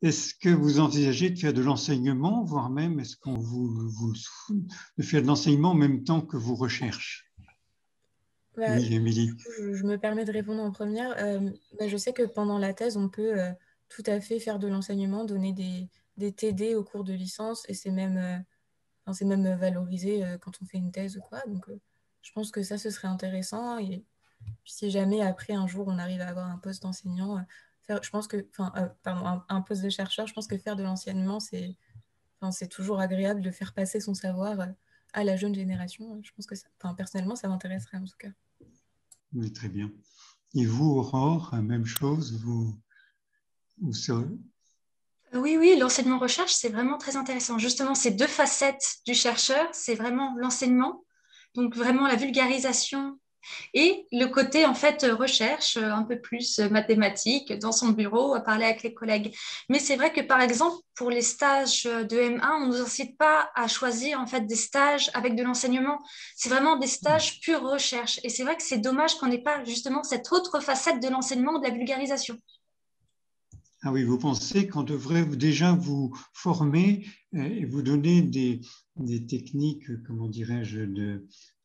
est-ce que vous envisagez de faire de l'enseignement, voire même est-ce qu'on de faire de l'enseignement en même temps que vos recherches? Bah, Oui, Émilie. je me permets de répondre en première. Bah, je sais que pendant la thèse, on peut tout à fait faire de l'enseignement, donner des TD au cours de licence, et c'est même valorisé quand on fait une thèse ou quoi. Donc, je pense que ça, ce serait intéressant. Et puis, si jamais, après, un jour, on arrive à avoir un poste d'enseignant, je pense que, pardon, un poste de chercheur, je pense que faire de l'enseignement, c'est toujours agréable de faire passer son savoir à la jeune génération. Je pense que personnellement, ça m'intéresserait en tout cas. Oui, très bien. Et vous, Aurore, même chose, vous serez... Oui, oui, l'enseignement-recherche, c'est vraiment très intéressant. Justement, ces deux facettes du chercheur, c'est vraiment l'enseignement, donc vraiment la vulgarisation et le côté, en fait, recherche, un peu plus mathématique, dans son bureau, à parler avec les collègues. Mais c'est vrai que, par exemple, pour les stages de M1, on ne nous incite pas à choisir, en fait, des stages avec de l'enseignement. C'est vraiment des stages pure recherche. Et c'est vrai que c'est dommage qu'on n'ait pas, justement, cette autre facette de l'enseignement, de la vulgarisation. Ah oui, vous pensez qu'on devrait déjà vous former et vous donner des techniques, comment dirais-je,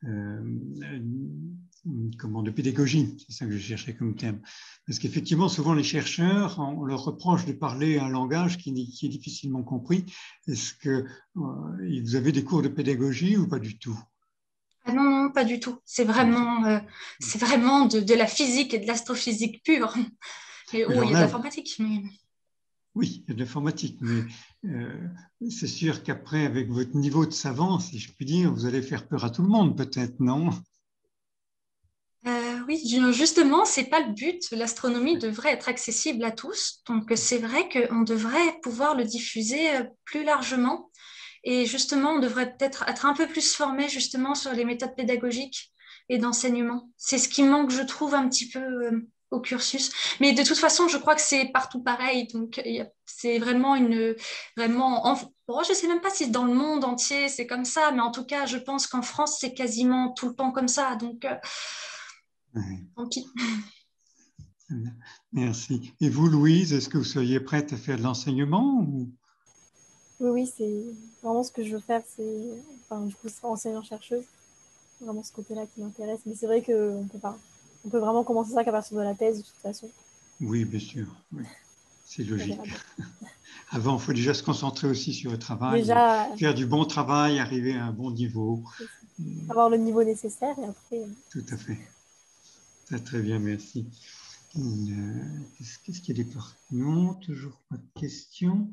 euh, de pédagogie, c'est ça que je cherchais comme terme. Parce qu'effectivement, souvent les chercheurs, on leur reproche de parler un langage qui est difficilement compris. Est-ce que vous avez des cours de pédagogie ou pas du tout? Ah non, non, pas du tout. C'est vraiment de la physique et de l'astrophysique pure. Et oh, il Alors y a de là, l'informatique, mais... oui, il y a de l'informatique, mais c'est sûr qu'après, avec votre niveau de savant, si je puis dire, vous allez faire peur à tout le monde, peut-être, non? Oui, justement, c'est pas le but. L'astronomie devrait être accessible à tous. Donc, c'est vrai qu'on devrait pouvoir le diffuser plus largement. Et justement, on devrait peut-être être un peu plus formé justement sur les méthodes pédagogiques et d'enseignement. C'est ce qui manque, je trouve, un petit peu au cursus. Mais de toute façon, je crois que c'est partout pareil. Donc, c'est vraiment bon, je sais même pas si dans le monde entier c'est comme ça, mais en tout cas, je pense qu'en France, c'est quasiment tout le temps comme ça. Donc, Oui, tant pis. très bien. Merci. Et vous, Louise, est-ce que vous seriez prête à faire de l'enseignement ou... Oui, oui, c'est vraiment ce que je veux faire, du coup, c'est enseignant-chercheuse, vraiment ce côté-là qui m'intéresse. Mais c'est vrai qu'on peut pas, on peut vraiment commencer ça qu'à partir de la thèse, de toute façon. Oui, bien sûr, oui, c'est On verra logique. bien. Avant, il faut déjà se concentrer aussi sur le travail et Déjà, faire du bon travail, arriver à un bon niveau. avoir le niveau nécessaire et après, Tout à fait. Très, très bien, merci. Qu'est-ce qu'il y a des parties? Non, toujours pas de questions.